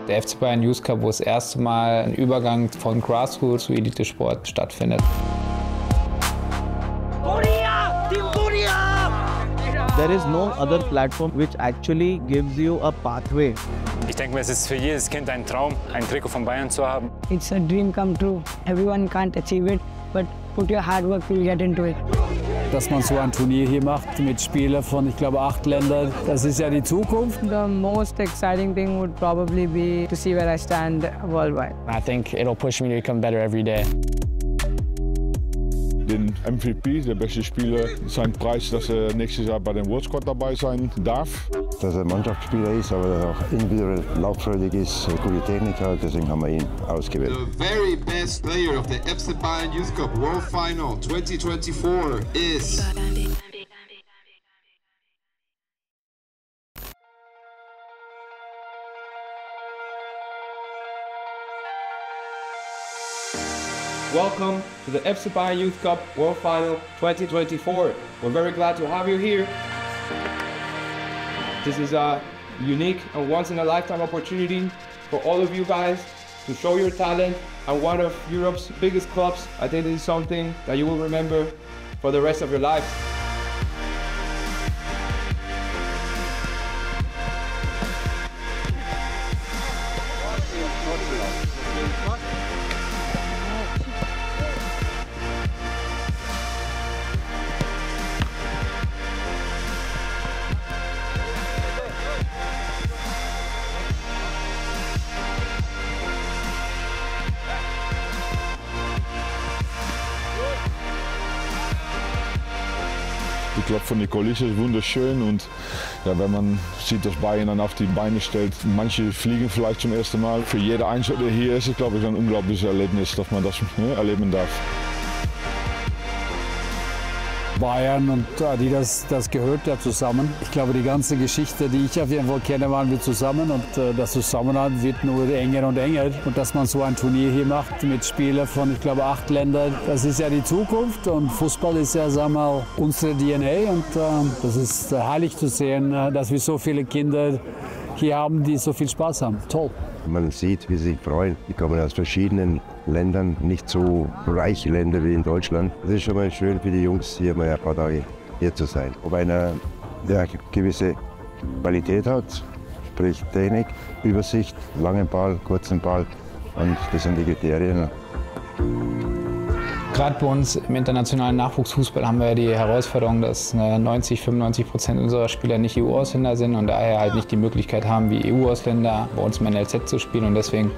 Der FC Bayern Youth Cup, wo das erste Mal ein Übergang von Grassroots zu Elitesport stattfindet. There is no other platform which actually gives you a pathway. Ich denke mir, es ist für jedes Kind ein Traum, ein Trikot von Bayern zu haben. It's a dream come true. Everyone can't achieve it, but put your hard work to get into it. Dass man so ein Turnier hier macht mit Spielern von, ich glaube, 8 Ländern, das ist ja die Zukunft. The most exciting thing would probably be to see where I stand worldwide. I think it'll push me to become better every day. Den MVP, der beste Spieler, sein Preis, dass er nächstes Jahr bei dem World Squad dabei sein darf. Dass er Mannschaftsspieler ist, aber dass er auch individuell lauffreudig ist, gute Technik hat, deswegen haben wir ihn ausgewählt. The very best player of the FC Bayern Youth Cup World Final 2024 is... Welcome to the FC Bayern Youth Cup World Final 2024. We're very glad to have you here. This is a unique and once-in-a-lifetime opportunity for all of you guys to show your talent at one of Europe's biggest clubs. I think this is something that you will remember for the rest of your lives. Ich glaube, von der Kulisse ist wunderschön und ja, wenn man sieht, dass Bayern dann auf die Beine stellt, manche fliegen vielleicht zum ersten Mal. Für jeder Einzelne, der hier ist, glaube ich, ein unglaubliches Erlebnis, dass man das erleben darf. Bayern und Adidas, das gehört ja zusammen. Ich glaube, die ganze Geschichte, die ich auf jeden Fall kenne, waren wir zusammen und das Zusammenhalt wird nur enger und enger. Und dass man so ein Turnier hier macht mit Spielern von, ich glaube, 8 Ländern, das ist ja die Zukunft und Fußball ist ja, sagen wir mal, unsere DNA und das ist herrlich zu sehen, dass wir so viele Kinder hier haben, die so viel Spaß haben. Toll. Man sieht, wie sie sich freuen. Die kommen aus verschiedenen Ländern, nicht so reiche Länder wie in Deutschland. Es ist schon mal schön für die Jungs, hier mal ein paar Tage hier zu sein. Ob einer gewisse Qualität hat, sprich Technik, Übersicht, langen Ball, kurzen Ball und das sind die Kriterien. Gerade bei uns im internationalen Nachwuchsfußball haben wir die Herausforderung, dass 90–95% unserer Spieler nicht EU-Ausländer sind und daher halt nicht die Möglichkeit haben, wie EU-Ausländer bei uns im NLZ zu spielen. Und deswegen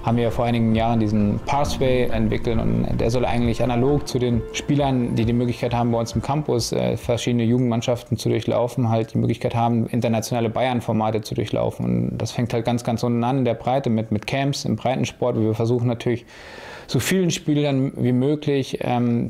haben wir vor einigen Jahren diesen Pathway entwickelt und der soll eigentlich analog zu den Spielern, die die Möglichkeit haben, bei uns im Campus verschiedene Jugendmannschaften zu durchlaufen, halt die Möglichkeit haben, internationale Bayern-Formate zu durchlaufen. Und das fängt halt ganz, ganz unten an in der Breite mit Camps im Breitensport, wo wir versuchen natürlich so vielen Spielern wie möglich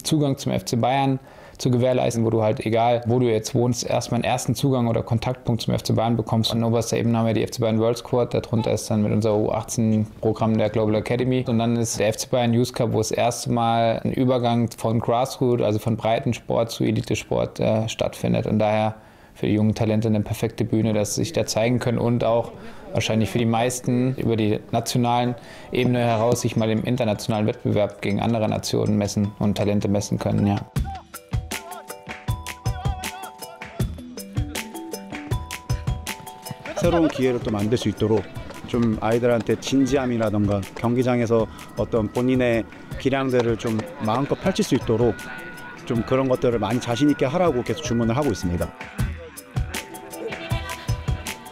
Zugang zum FC Bayern zu gewährleisten, wo du halt, egal wo du jetzt wohnst, erstmal einen ersten Zugang oder Kontaktpunkt zum FC Bayern bekommst. An oberster Ebene haben wir die FC Bayern World Squad, darunter ist dann mit unserem U18-Programm der Global Academy. Und dann ist der FC Bayern Youth Cup, wo das erste Mal ein Übergang von Grassroots, also von Breitensport zu Elitesport stattfindet. Und daher für die jungen Talente eine perfekte Bühne, dass sie sich da zeigen können und auch wahrscheinlich für die meisten über die nationalen Ebene heraus sich mal im internationalen Wettbewerb gegen andere Nationen messen und Talente messen können. Ja. 새로운 기회를 또 만들 수 있도록 좀 아이들한테 진지함이라던가 경기장에서 어떤 본인의 기량들을 좀 마음껏 펼칠 수 있도록 좀 그런 것들을 많이 자신 있게 하라고 계속 주문을 하고 있습니다.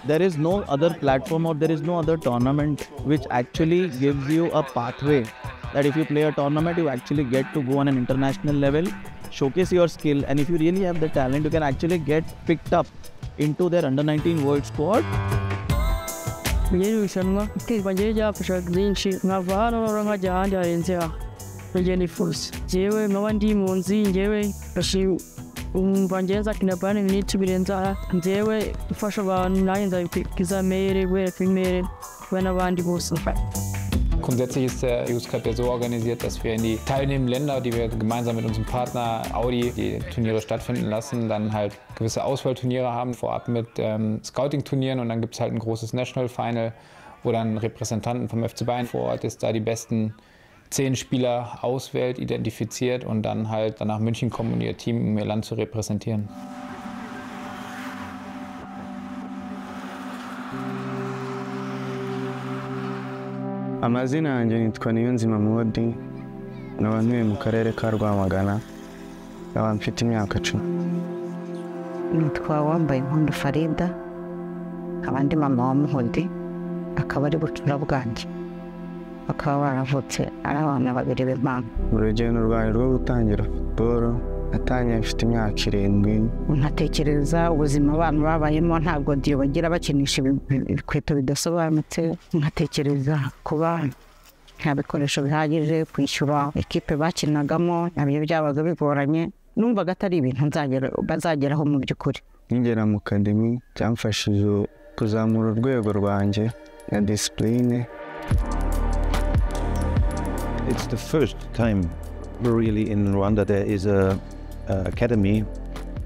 There is no other platform or there is no other tournament which actually gives you a pathway that if you play a tournament you actually get to go on an international level, showcase your skill, and if you really have the talent you can actually get picked up into their under-19 world squad. Irushanwa bagiye ryafasha byinshi nkava hano nkajya ahandi harenze aha njye nifuza njyewe nkaba ndi impunzi njyewe umva ngenza kina bane n'icyo birenze aha njyewe ufasha abantu nanjye nzabikwiza mere wereka imere we n'abandi bose. Grundsätzlich ist der Youth Cup ja so organisiert, dass wir in die teilnehmenden Länder, die wir gemeinsam mit unserem Partner Audi die Turniere stattfinden lassen, dann halt gewisse Auswahlturniere haben, vorab mit Scouting-Turnieren und dann gibt es halt ein großes National Final, wo dann Repräsentanten vom FC Bayern vor Ort ist, da die besten 10 Spieler auswählt, identifiziert und dann halt nach München kommen und ihr Team, um ihr Land zu repräsentieren. Amazina yanjye nitwa Niyonzima Modi, nkaba ntuye mu karere ka Rwamagana, nkaba mfite imyaka 10. Nitwa Uwambayimpundu Farida, nkaba ndi mama wa Muhodi, akaba ari bucura bwanjye. Bakaba baravutse ari abana babiri b'impanga. Urugendo rwanjye rwo gutangira football natangiye mfite imyaka 7. Nkatekereza ubuzima abantu babayemo ntabwo Diyo bagira bakinisha ibikweto bidasobanutse. Nkatekereza kuba nta bikoresho bihagije, kwishyura ekipe bakinagamo nabyo byabaga bigoranye. Numvaga atari ibintu bazageraho mu by'ukuri. Ngera mu academy cyamfashije kuzamura urwego rwanjye na discipline. It's the first time really in Rwanda there is a academy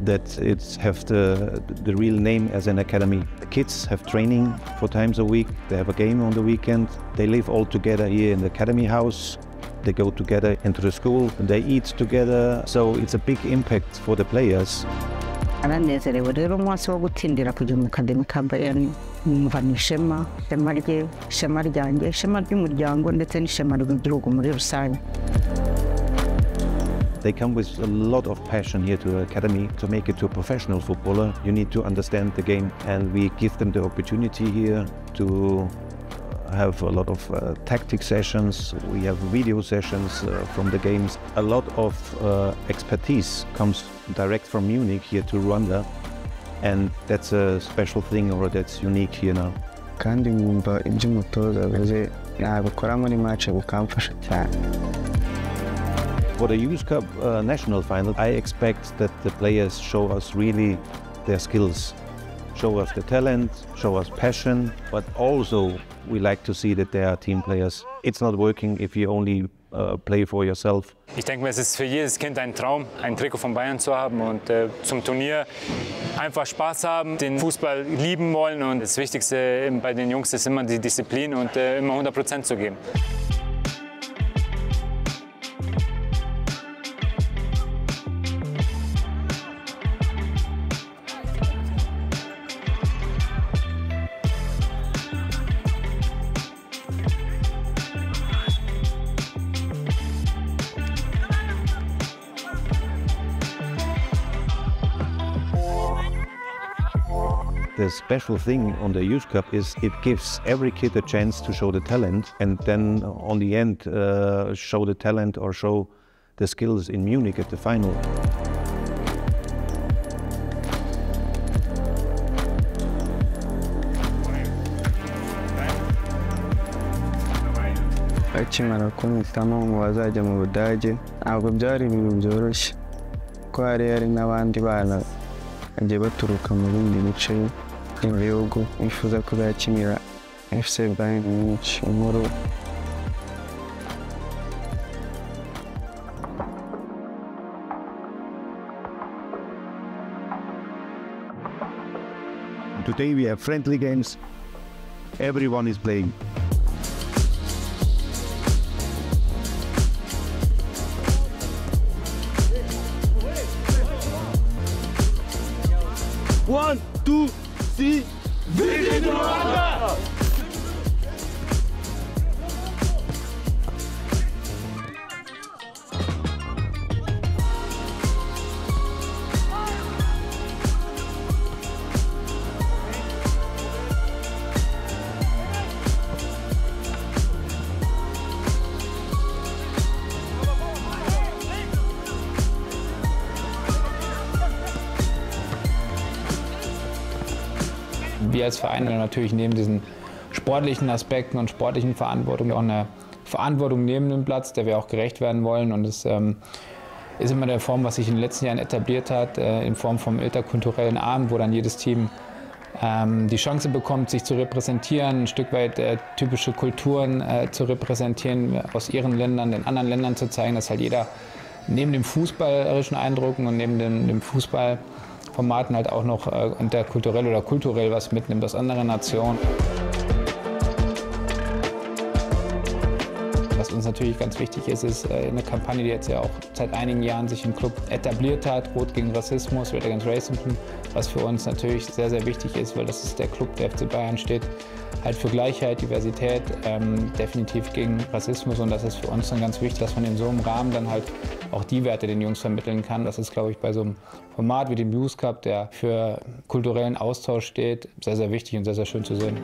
that it's have the real name as an academy. The kids have training 4 times a week, they have a game on the weekend, they live all together here in the academy house, they go together into the school, and they eat together, so it's a big impact for the players. Aranezerewe rero umunsi wo gutsindira kujya mu academy ka Bayern, numva ni ishema rye, ishema ryanjye, ishema ry'umuryango ndetse n'ishema ry'igihugu muri rusange. They come with a lot of passion here to the academy. To make it to a professional footballer, you need to understand the game, and we give them the opportunity here to have a lot of tactic sessions. We have video sessions from the games. A lot of expertise comes direct from Munich here to Rwanda, and that's a special thing, or that's unique here now. Kandi ngumva ibyo umutoza avuze nabikora muri match bukamfasha cyane. For the Youth Cup national final, I expect that the players show us really their skills, show us the talent, show us passion, but also we like to see that they are team players. It's not working if you only play for yourself. Ich denke mir, es ist für jedes Kind ein Traum, ein Trikot von Bayern zu haben und zum Turnier einfach Spaß haben, den Fußball lieben wollen, und das Wichtigste bei den Jungs ist immer die Disziplin und immer 100% zu geben. The special thing on the Youth Cup is it gives every kid a chance to show the talent, and then on the end show the talent or show the skills in Munich at the final. Akimara kumpitamo ngo bazajya mu Budage, ntabwo byari ibintu byoroshye ko hari n'abandi bana bagiye baturuka mu bindi bice by'ibihugu bifuza kuzakinira FC Bayern Munich inkuru. Today we have friendly games. Everyone is playing. One, two, three, Visit Rwanda! Wir als Verein haben natürlich neben diesen sportlichen Aspekten und sportlichen Verantwortung auch eine Verantwortung neben dem Platz, der wir auch gerecht werden wollen. Und es ist immer der Form, was sich in den letzten Jahren etabliert hat, in Form vom interkulturellen Abend, wo dann jedes Team die Chance bekommt, sich zu repräsentieren, ein Stück weit typische Kulturen zu repräsentieren, aus ihren Ländern, den anderen Ländern zu zeigen, dass halt jeder neben dem fußballerischen Eindrücken und neben dem Fußballformaten halt auch noch interkulturell oder kulturell was mitnimmt aus anderen Nationen. Was uns natürlich ganz wichtig ist eine Kampagne, die jetzt ja auch seit einigen Jahren sich im Club etabliert hat, Rot gegen Rassismus, Red Against Racism, was für uns natürlich sehr, sehr wichtig ist, weil das ist der Club, der FC Bayern steht, halt für Gleichheit, Diversität, definitiv gegen Rassismus, und das ist für uns dann ganz wichtig, dass man in so einem Rahmen dann halt auch die Werte den Jungs vermitteln kann. Das ist, glaube ich, bei so einem Format wie dem Youth Cup, der für kulturellen Austausch steht, sehr, sehr wichtig und sehr, sehr schön zu sehen.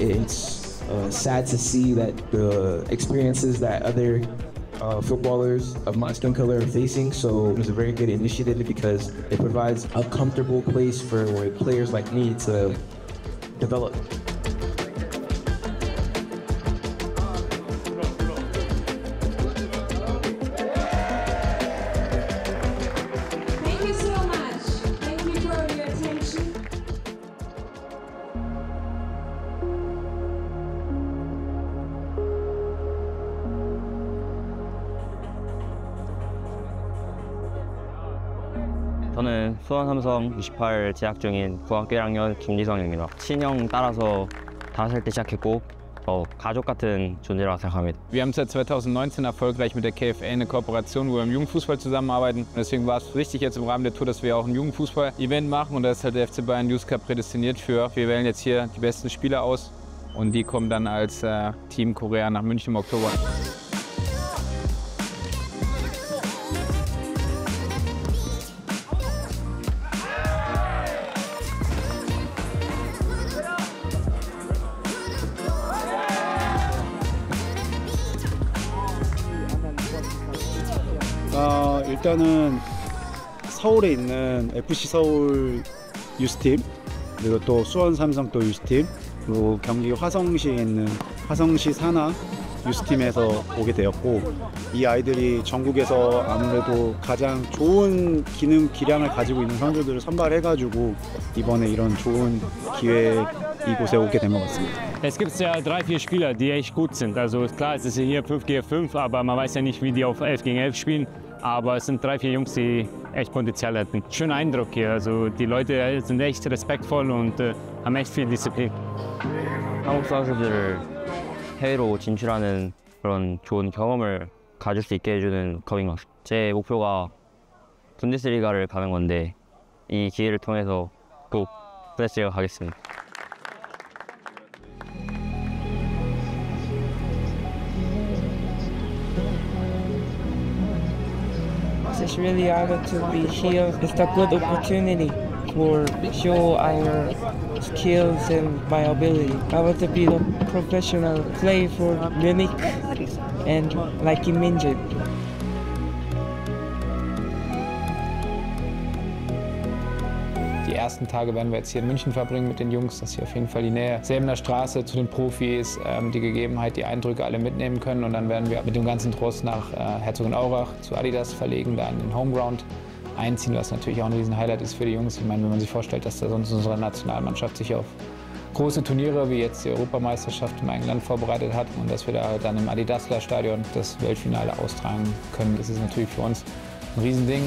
It's sad to see that the experiences that other footballers of my skin color are facing, so it was a very good initiative because it provides a comfortable place for players like me to develop. Thank you so much. Thank you for your attention. 저는 수원삼성 28 재학 중인 중학교 1학년 김지성입니다. 친형 따라서 5살 때 시작했고 가족 같은 존재라고 생각합니다. Wir haben seit 2019 erfolgreich mit der KFA eine Kooperation, wo wir im Jugendfußball zusammenarbeiten. Deswegen war es wichtig jetzt im Rahmen der Tour, dass wir auch ein Jugendfußball-Event machen, und da ist halt der FC Bayern Youth Cup prädestiniert für. Wir wählen jetzt hier die besten Spieler aus und die kommen dann als Team Korea nach München im Oktober. 일단은 서울에 있는 FC 서울 유스팀, 그리고 또 수원 삼성 또 유스팀, 그리고 경기 화성시에 있는 화성시 산하 유스팀에서 오게 되었고, 이 아이들이 전국에서 아무래도 가장 좋은 기량을 가지고 있는 선수들을 선발해가지고 이번에 이런 좋은 기회에 이곳에 오게 된 것 같습니다. Es gibt ja 3-4 Spieler, die echt gut sind. Also klar, es ist hier 5 gegen 5, aber man weiß ja nicht, wie die auf 11 gegen 11 spielen. Aber es sind 3-4 Jungs, die echt Potenzial hätten. Schöner Eindruck hier. Also die Leute sind echt respektvoll und haben echt viel Disziplin. 한국 선수들을 해외로 진출하는 그런 좋은 경험을 가질 수 있게 해주는 컵인 것 같습니다. 제 목표가 분데스리가를 가는 건데 이 기회를 통해서 꼭 분데스리가 가겠습니다. It's really honored to be here. It's a good opportunity for show our skills and my ability. I want to be a professional player for Munich and like Kim Min-jae. Die ersten Tage werden wir jetzt hier in München verbringen mit den Jungs, dass sie auf jeden Fall die Nähe Säbener Straße zu den Profis, die Gegebenheit, die Eindrücke alle mitnehmen können. Und dann werden wir mit dem ganzen Trost nach Herzogenaurach zu Adidas verlegen, da in den Homeground einziehen, was natürlich auch ein Riesen-Highlight ist für die Jungs. Ich meine, wenn man sich vorstellt, dass da sonst unsere Nationalmannschaft sich auf große Turniere wie jetzt die Europameisterschaft im eigenen Land vorbereitet hat und dass wir da dann im Adidasler-Stadion das Weltfinale austragen können, das ist natürlich für uns ein Riesending.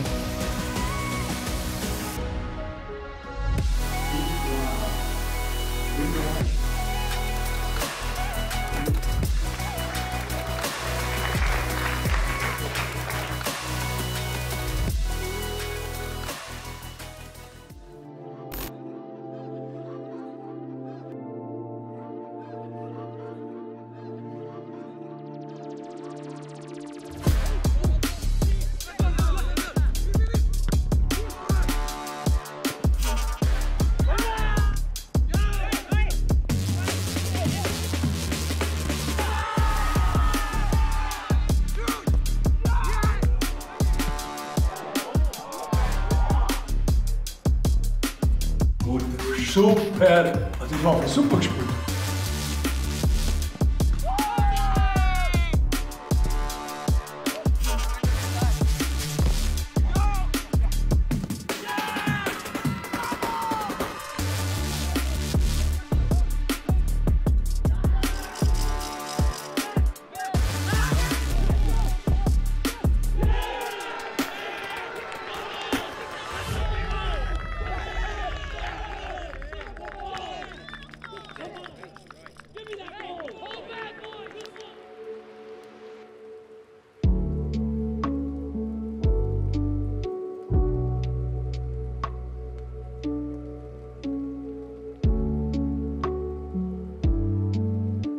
Super! Also ich habe super gespielt.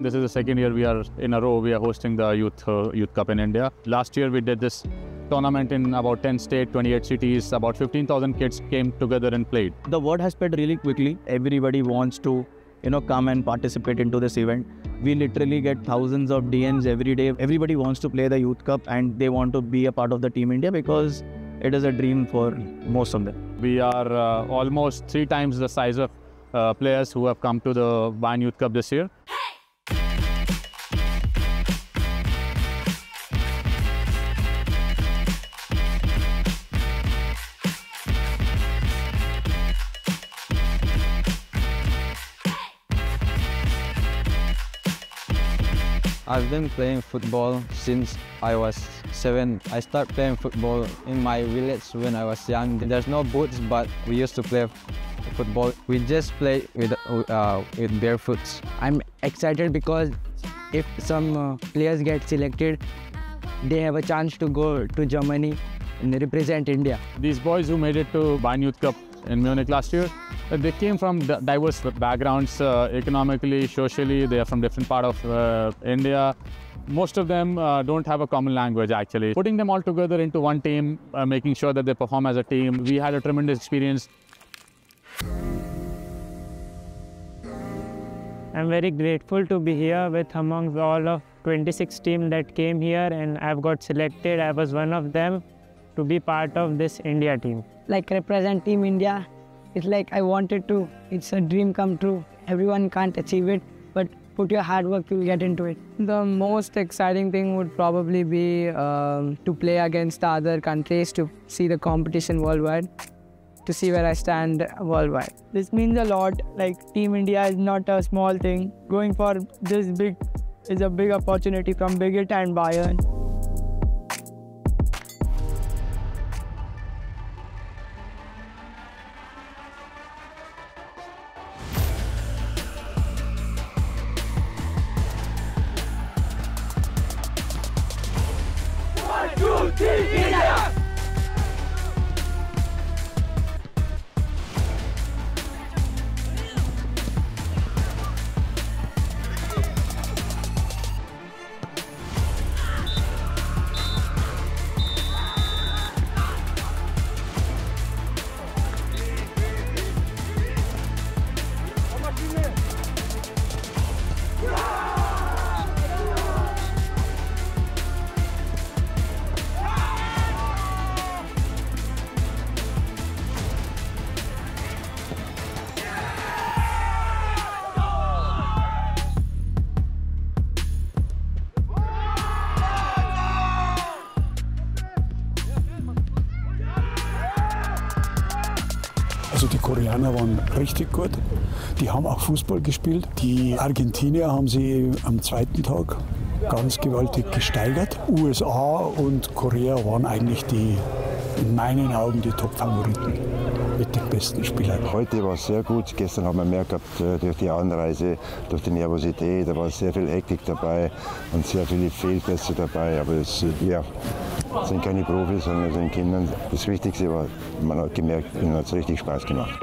This is the second year we are in a row we are hosting the Youth Cup in India. Last year we did this tournament in about 10 states, 28 cities. About 15,000 kids came together and played. The word has spread really quickly. Everybody wants to, come and participate into this event. We literally get thousands of DMs every day. Everybody wants to play the Youth Cup and they want to be a part of the Team India because it is a dream for most of them. We are almost 3 times the size of players who have come to the Bayern Youth Cup this year. I've been playing football since I was 7. I started playing football in my village when I was young. There's no boots, but we used to play football. We just play with barefoots. I'm excited because if some players get selected, they have a chance to go to Germany and represent India. These boys who made it to Bayern Youth Cup in Munich last year, they came from diverse backgrounds, economically, socially. They are from different parts of India. Most of them don't have a common language actually. Putting them all together into one team, making sure that they perform as a team, we had a tremendous experience. I'm very grateful to be here with amongst all of 26 teams that came here, and I've got selected. I was one of them to be part of this India team. Like represent Team India, it's like I wanted to. It's a dream come true. Everyone can't achieve it, but put your hard work, you'll get into it. The most exciting thing would probably be to play against the other countries, to see the competition worldwide, to see where I stand worldwide. This means a lot. Like Team India is not a small thing. Going for this big is a big opportunity from Bigit and Bayern. Also die Koreaner waren richtig gut, die haben auch Fußball gespielt. Die Argentinier haben sie am zweiten Tag ganz gewaltig gesteigert. USA und Korea waren eigentlich in meinen Augen die Top-Favoriten mit den besten Spielern. Heute war es sehr gut. Gestern haben wir mehr gehabt durch die Anreise, durch die Nervosität. Da war sehr viel Hektik dabei und sehr viele Fehlpässe dabei. Aber es sind keine Profis, sondern es sind Kinder. Das Wichtigste war, man hat gemerkt, ihnen hat es richtig Spaß gemacht.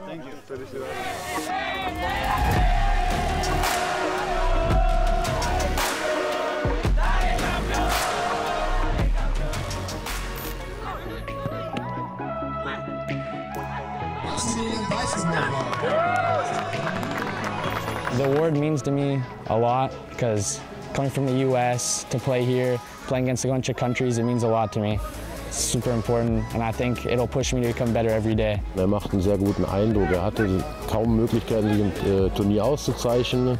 Thank you. Maximilian Weißenberger. The award means to me a lot because coming from the US to play here, playing against a bunch of countries, it means a lot to me. It's super important and I think it'll push me to become better every day. Er macht einen sehr guten Eindruck. Er hatte kaum Möglichkeiten, sich im Turnier auszuzeichnen.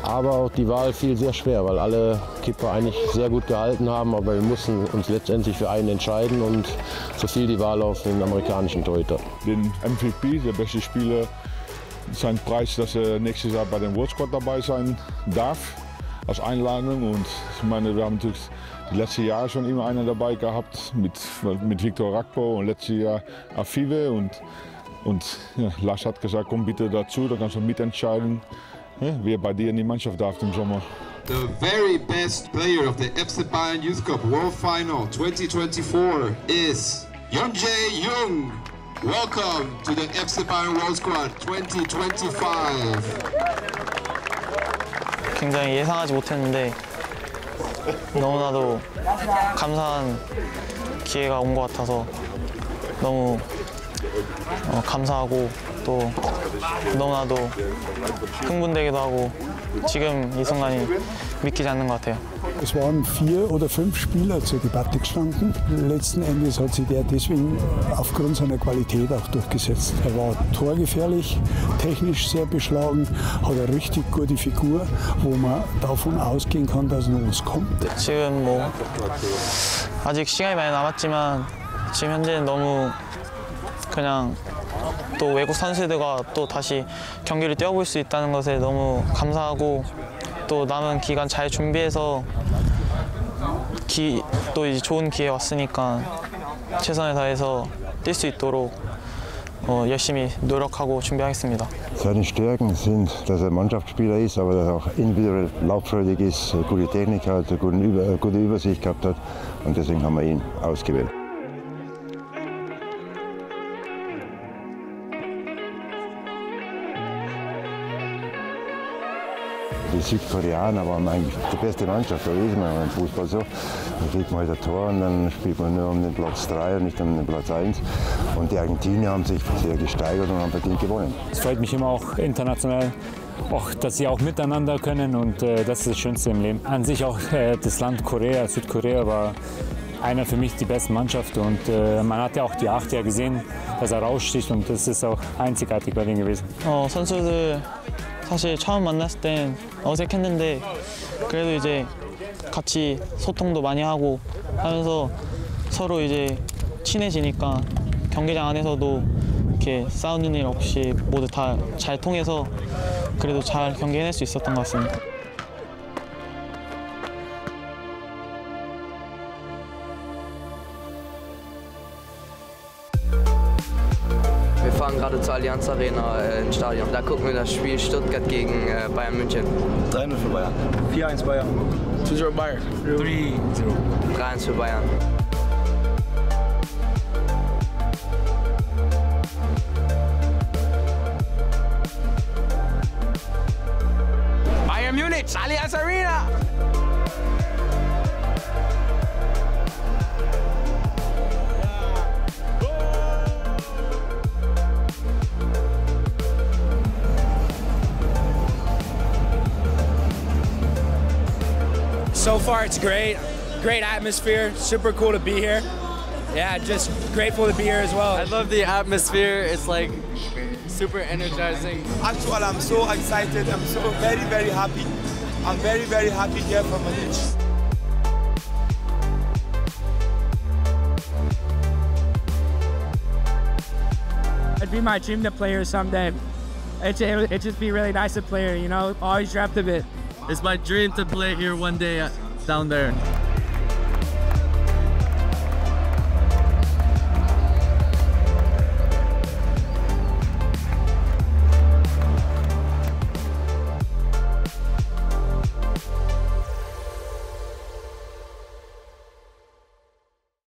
Aber auch die Wahl fiel sehr schwer, weil alle Kipper eigentlich sehr gut gehalten haben. Aber wir mussten uns letztendlich für einen entscheiden und so fiel die Wahl auf den amerikanischen Torhüter. Den MVP, der beste Spieler, sein Preis, dass er nächstes Jahr bei dem World Squad dabei sein darf, als Einladung. Und ich meine, wir haben natürlich die letzten Jahre schon immer einen dabei gehabt, mit Viktor Rakpo und letztes Jahr Afive. Und ja, Lars hat gesagt, komm bitte dazu, da kannst du mitentscheiden, wer bei dir in die Mannschaft darf im Sommer. The very best player of the FC Bayern Youth Cup World Final 2024 is Yeonjae Jung. Welcome to the FC Bayern World Squad 2025. 굉장히 예상하지 못했는데 너무나도 감사한 기회가 온 것 같아서 너무 감사하고 또 너무나도 흥분되기도 하고 지금 이 순간이 믿기지 않는 것 같아요. Es waren 4 oder 5 Spieler zur Debatte gestanden. Letzten Endes hat sich der deswegen aufgrund seiner Qualität auch durchgesetzt. Er war torgefährlich, technisch sehr beschlagen, hat eine richtig gute Figur, wo man davon ausgehen kann, dass noch was kommt. 지금 뭐 아직 시간이 많이 남았지만 지금 현재는 너무 그냥 또 외국 선수들과 또 다시 경기를 뛰어볼 수 있다는 것에 너무 감사하고 또 남은 기간 잘 준비해서 또 이제 좋은 기회 왔으니까 최선을 다해서 뛸 수 있도록 열심히 노력하고 준비하겠습니다. Seine Stärken sind, dass er Mannschaftsspieler ist, aber dass er auch individuell lauffreudig ist, gute Technik hat, gute Übersicht gehabt hat und deswegen haben wir ihn ausgewählt. Die Südkoreaner waren eigentlich die beste Mannschaft, da ist man im Fußball so. Da kriegt man halt ein Tor und dann spielt man nur um den Platz 3 und nicht um den Platz 1. Und die Argentinier haben sich sehr gesteigert und haben verdient gewonnen. Es freut mich immer auch international, auch, dass sie auch miteinander können und das ist das Schönste im Leben. An sich auch das Land Korea, Südkorea war einer für mich die beste Mannschaft und man hat ja auch die 8 Jahre gesehen, dass er raussticht und das ist auch einzigartig bei denen gewesen. 선수들 사실 처음 만났을 땐 어색했는데 그래도 이제 같이 소통도 많이 하고 하면서 서로 이제 친해지니까 경기장 안에서도 이렇게 싸우는 일 없이 모두 다 잘 통해서 그래도 잘 경기해낼 수 있었던 것 같습니다. Wir fahren gerade zur Allianz Arena ins Stadion. Da gucken wir das Spiel Stuttgart gegen Bayern München. 3-0 für Bayern. 4-1 Bayern. 2-0 Bayern. 3-0. 3-1 für Bayern. Bayern Munich, Allianz Arena! So far, it's great. Great atmosphere. Super cool to be here. Yeah, just grateful to be here as well. I love the atmosphere. It's like super energizing. Actually, I'm so excited. I'm so very happy. I'm very happy here for Munich. It'd be my dream to play here someday. It'd just be really nice to play here, you know? Always dreamt of it. It's my dream to play here one day down there.